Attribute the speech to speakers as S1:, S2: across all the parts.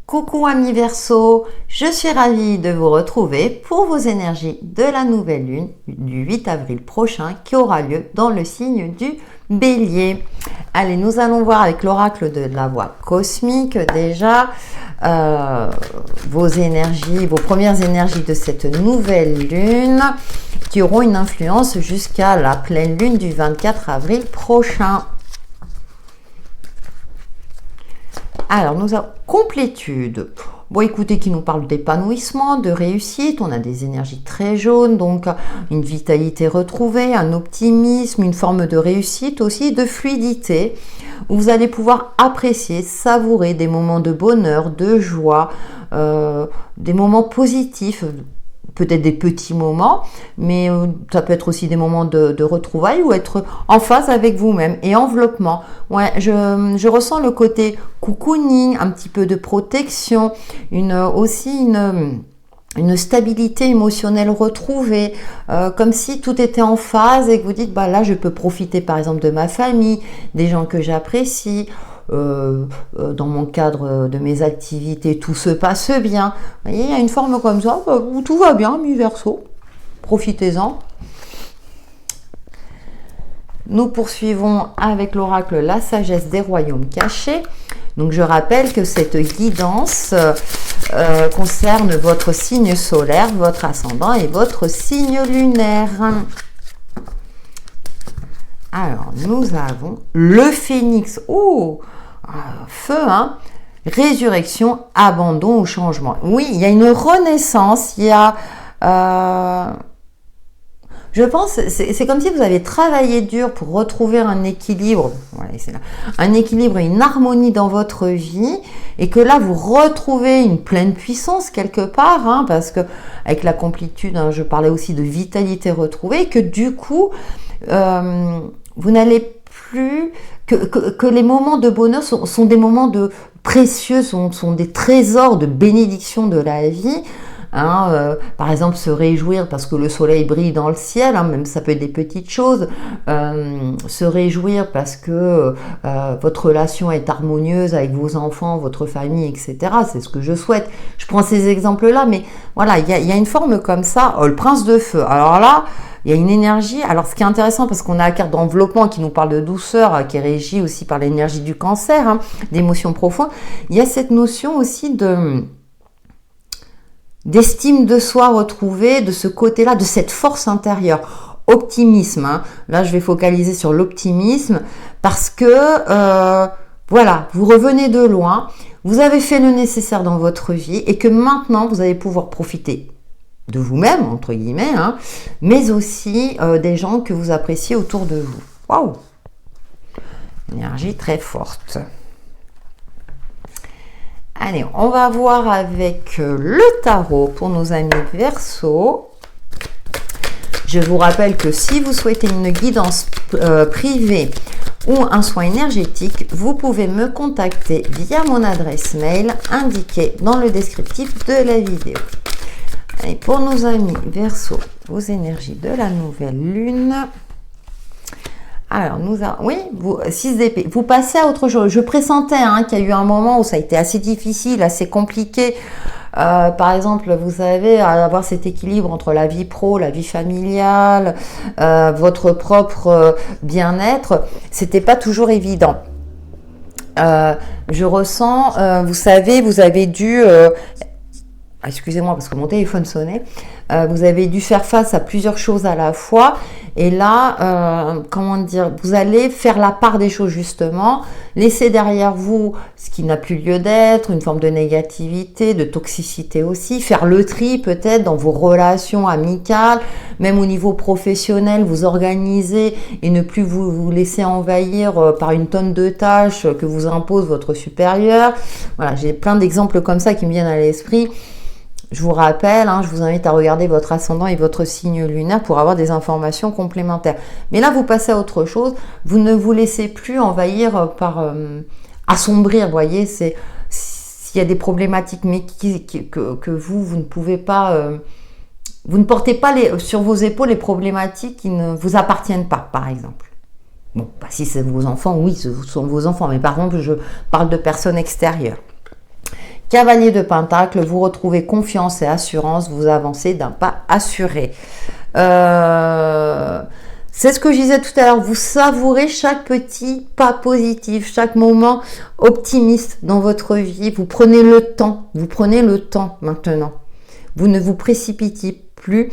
S1: Coucou amis Verseau, je suis ravie de vous retrouver pour vos énergies de la nouvelle lune du 8 avril prochain qui aura lieu dans le signe du Bélier. Allez, nous allons voir avec l'oracle de la voix cosmique déjà vos énergies, vos premières énergies de cette nouvelle lune qui auront une influence jusqu'à la pleine lune du 24 avril prochain. Alors, nous avons complétude. Bon, écoutez, qui nous parle d'épanouissement, de réussite. On a des énergies très jaunes, donc une vitalité retrouvée, un optimisme, une forme de réussite aussi, de fluidité, où vous allez pouvoir apprécier, savourer des moments de bonheur, de joie, des moments positifs, peut-être des petits moments, mais ça peut être aussi des moments de retrouvailles ou être en phase avec vous-même et enveloppement. Ouais, je ressens le côté cocooning, un petit peu de protection, aussi une stabilité émotionnelle retrouvée, comme si tout était en phase et que vous dites, bah là, je peux profiter par exemple de ma famille, des gens que j'apprécie. Dans mon cadre de mes activités, tout se passe bien. Vous voyez, il y a une forme comme ça où tout va bien, mi-verso. Profitez-en. Nous poursuivons avec l'oracle La sagesse des royaumes cachés. Donc je rappelle que cette guidance concerne votre signe solaire, votre ascendant et votre signe lunaire. Alors, nous avons le phénix. Oh, feu, hein. Résurrection, abandon ou changement. Oui, il y a une renaissance. Il y a... je pense, c'est comme si vous avez travaillé dur pour retrouver un équilibre. Voilà, c'est là. Un équilibre et une harmonie dans votre vie. Et que là, vous retrouvez une pleine puissance quelque part. Hein, parce que avec la complétude, hein, je parlais aussi de vitalité retrouvée. Et que du coup... vous n'allez plus que les moments de bonheur sont des moments de précieux, sont des trésors de bénédiction de la vie. Hein, par exemple, se réjouir parce que le soleil brille dans le ciel, hein, même ça peut être des petites choses. Se réjouir parce que votre relation est harmonieuse avec vos enfants, votre famille, etc. C'est ce que je souhaite. Je prends ces exemples-là, mais voilà, il y a une forme comme ça. Oh, le prince de feu. Alors là, il y a une énergie. Alors, ce qui est intéressant, parce qu'on a la carte d'enveloppement qui nous parle de douceur, qui est régie aussi par l'énergie du cancer, hein, d'émotions profondes. Il y a cette notion aussi d'estime de soi retrouvée, de ce côté-là, de cette force intérieure. Optimisme. Hein. Là, je vais focaliser sur l'optimisme parce que, voilà, vous revenez de loin, vous avez fait le nécessaire dans votre vie et que maintenant, vous allez pouvoir profiter de vous-même, entre guillemets, hein, mais aussi des gens que vous appréciez autour de vous. Waouh! Énergie très forte. Allez, on va voir avec le tarot pour nos amis Verseau. Je vous rappelle que si vous souhaitez une guidance privée ou un soin énergétique, vous pouvez me contacter via mon adresse mail indiquée dans le descriptif de la vidéo. Et pour nos amis Verseau, vos énergies de la nouvelle lune. Alors, oui, 6 d'épée. Vous passez à autre chose. Je pressentais hein, qu'il y a eu un moment où ça a été assez difficile, assez compliqué. Par exemple, vous savez, avoir cet équilibre entre la vie pro, la vie familiale, votre propre bien-être, c'était pas toujours évident. Je ressens, vous savez, vous avez dû... excusez-moi parce que mon téléphone sonnait, vous avez dû faire face à plusieurs choses à la fois et là, comment dire, vous allez faire la part des choses justement, laisser derrière vous ce qui n'a plus lieu d'être, une forme de négativité, de toxicité aussi, faire le tri peut-être dans vos relations amicales, même au niveau professionnel, vous organiser et ne plus vous laisser envahir par une tonne de tâches que vous impose votre supérieur. Voilà, j'ai plein d'exemples comme ça qui me viennent à l'esprit. Je vous rappelle, hein, je vous invite à regarder votre ascendant et votre signe lunaire pour avoir des informations complémentaires. Mais là, vous passez à autre chose. Vous ne vous laissez plus envahir par... assombrir, vous voyez. S'il y a des problématiques mais que vous ne pouvez pas... vous ne portez pas sur vos épaules les problématiques qui ne vous appartiennent pas, par exemple. Bon, bah, si c'est vos enfants, oui, ce sont vos enfants. Mais par exemple, je parle de personnes extérieures Cavalier de Pentacle, vous retrouvez confiance et assurance, vous avancez d'un pas assuré. C'est ce que je disais tout à l'heure, vous savourez chaque petit pas positif, chaque moment optimiste dans votre vie. Vous prenez le temps maintenant. Vous ne vous précipitez plus,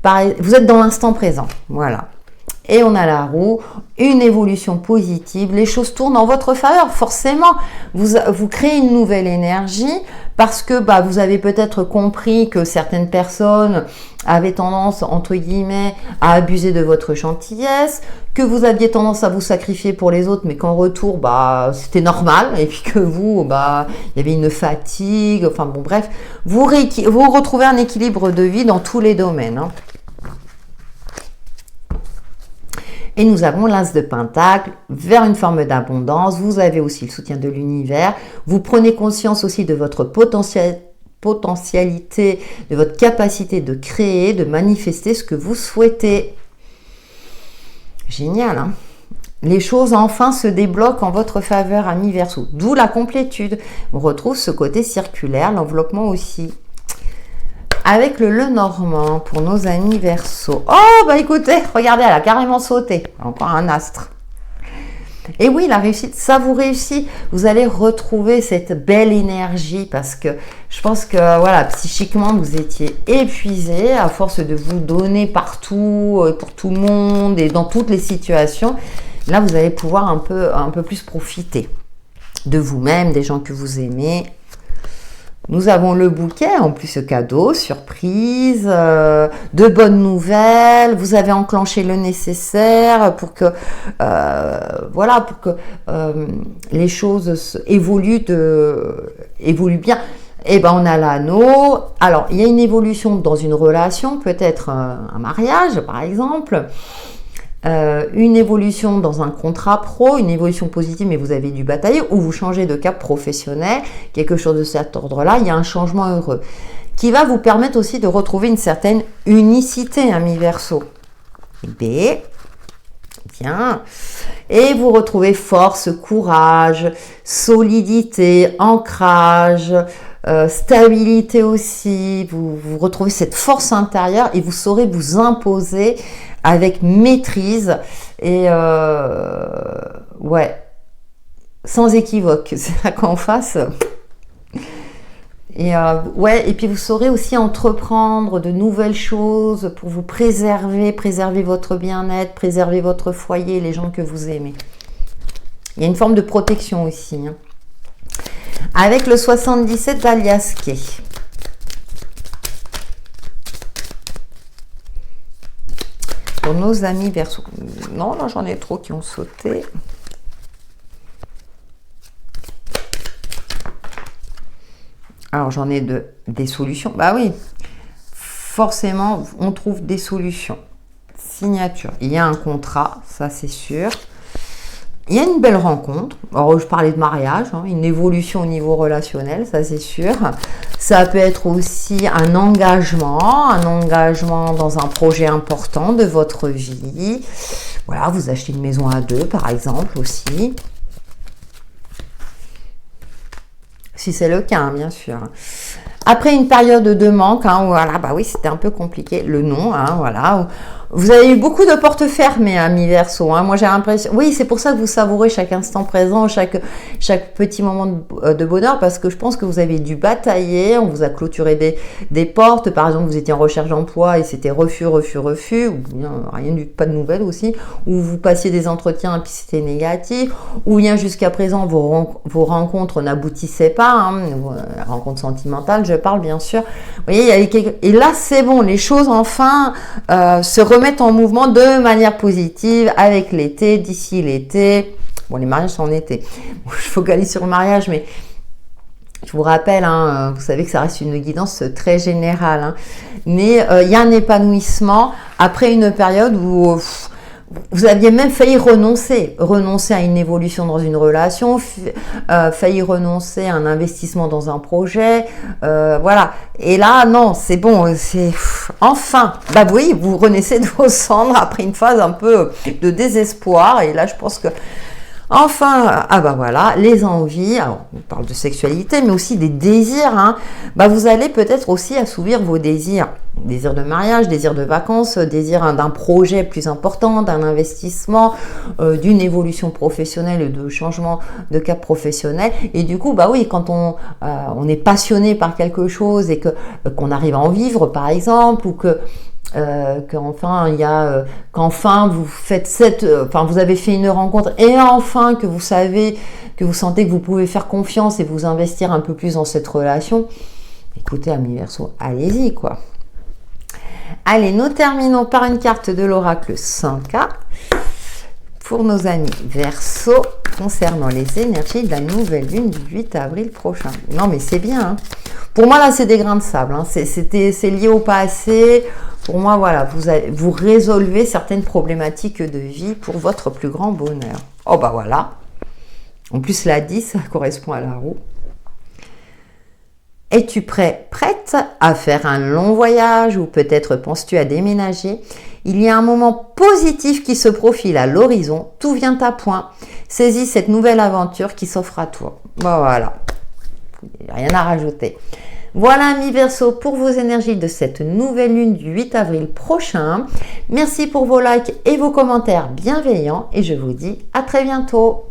S1: vous êtes dans l'instant présent, voilà. Et on a la roue, une évolution positive, les choses tournent en votre faveur, forcément. Vous créez une nouvelle énergie parce que vous avez peut-être compris que certaines personnes avaient tendance, entre guillemets, à abuser de votre gentillesse, que vous aviez tendance à vous sacrifier pour les autres, mais qu'en retour, c'était normal, et puis que vous, il y avait une fatigue, enfin bon, bref, vous retrouvez un équilibre de vie dans tous les domaines, hein. Et nous avons l'As de Pentacle vers une forme d'abondance. Vous avez aussi le soutien de l'univers. Vous prenez conscience aussi de votre potentialité, de votre capacité de créer, de manifester ce que vous souhaitez. Génial, hein? Les choses enfin se débloquent en votre faveur, amis Verseau. D'où la complétude. On retrouve ce côté circulaire, l'enveloppement aussi. Avec le Lenormand pour nos amis Verseau. Oh, écoutez, regardez, elle a carrément sauté. Encore un astre. Et oui, la réussite, ça vous réussit. Vous allez retrouver cette belle énergie parce que je pense que, voilà, psychiquement, vous étiez épuisé à force de vous donner partout, pour tout le monde et dans toutes les situations. Là, vous allez pouvoir un peu plus profiter de vous-même, des gens que vous aimez. Nous avons le bouquet, en plus cadeau, surprise, de bonnes nouvelles. Vous avez enclenché le nécessaire pour que, les choses évoluent bien. Et on a l'anneau. Alors, il y a une évolution dans une relation, peut-être un mariage, par exemple. Une évolution dans un contrat pro, une évolution positive, mais vous avez dû batailler, ou vous changez de cap professionnel, quelque chose de cet ordre-là, il y a un changement heureux, qui va vous permettre aussi de retrouver une certaine unicité, amis Verseau. Bien. Et vous retrouvez force, courage, solidité, ancrage, stabilité aussi, vous retrouvez cette force intérieure et vous saurez vous imposer avec maîtrise et sans équivoque, c'est là qu'en face. Et et puis vous saurez aussi entreprendre de nouvelles choses pour vous préserver votre bien-être, préserver votre foyer, les gens que vous aimez. Il y a une forme de protection aussi, hein. Avec le 77 d'Aliasqué. Pour nos amis Verseau. Non, là j'en ai trop qui ont sauté. Alors j'en ai des solutions. Bah oui, forcément on trouve des solutions. Signature. Il y a un contrat, ça c'est sûr. Il y a une belle rencontre. Alors, je parlais de mariage, hein, une évolution au niveau relationnel, ça c'est sûr. Ça peut être aussi un engagement dans un projet important de votre vie. Voilà, vous achetez une maison à deux, par exemple, aussi. Si c'est le cas, hein, bien sûr. Après une période de manque, hein, voilà, oui, c'était un peu compliqué. Le nom, hein, voilà. Vous avez eu beaucoup de portes fermées, amis Verseau, hein. Moi, j'ai l'impression... Oui, c'est pour ça que vous savourez chaque instant présent, chaque petit moment de bonheur, parce que je pense que vous avez dû batailler, on vous a clôturé des portes. Par exemple, vous étiez en recherche d'emploi et c'était refus, ou bien pas de nouvelles aussi, ou vous passiez des entretiens et puis c'était négatif, ou bien jusqu'à présent, vos rencontres n'aboutissaient pas, hein, rencontres sentimentales, je parle bien sûr. Vous voyez, et là, c'est bon, les choses enfin se remettre en mouvement de manière positive avec l'été, d'ici l'été. Bon, les mariages sont en été. Bon, je focalise sur le mariage, mais je vous rappelle, hein, vous savez que ça reste une guidance très générale. Hein, mais il y a un épanouissement après une période où vous aviez même failli renoncer à une évolution dans une relation, failli renoncer à un investissement dans un projet, voilà. Et là, non, c'est bon, c'est enfin, oui, vous renaissez de vos cendres après une phase un peu de désespoir. Et là, je pense que Enfin, ah bah voilà, les envies, alors on parle de sexualité, mais aussi des désirs, hein. Bah vous allez peut-être aussi assouvir vos désirs. Désir de mariage, désir de vacances, désir d'un projet plus important, d'un investissement, d'une évolution professionnelle, de changement de cap professionnel. Et du coup, bah oui, quand on est passionné par quelque chose et que qu'on arrive à en vivre, par exemple, ou que qu'enfin il y a qu'enfin vous faites enfin vous avez fait une rencontre et enfin que vous savez que vous sentez que vous pouvez faire confiance et vous investir un peu plus dans cette relation, écoutez amis Verseau, allez-y quoi. Allez, nous terminons par une carte de l'oracle 100K pour nos amis Verseau concernant les énergies de la nouvelle lune du 8 avril prochain. Non mais c'est bien, hein. Pour moi là c'est des grains de sable, hein. C'est lié au passé. Pour moi voilà, vous résolvez certaines problématiques de vie pour votre plus grand bonheur. Oh bah voilà, en plus la 10 ça correspond à la roue. Es-tu prête à faire un long voyage ou peut-être penses-tu à déménager? Il y a un moment positif qui se profile à l'horizon, tout vient à point. Saisis cette nouvelle aventure qui s'offre à toi. Bon, voilà, rien à rajouter. Voilà amis Verseau pour vos énergies de cette nouvelle lune du 8 avril prochain. Merci pour vos likes et vos commentaires bienveillants et je vous dis à très bientôt.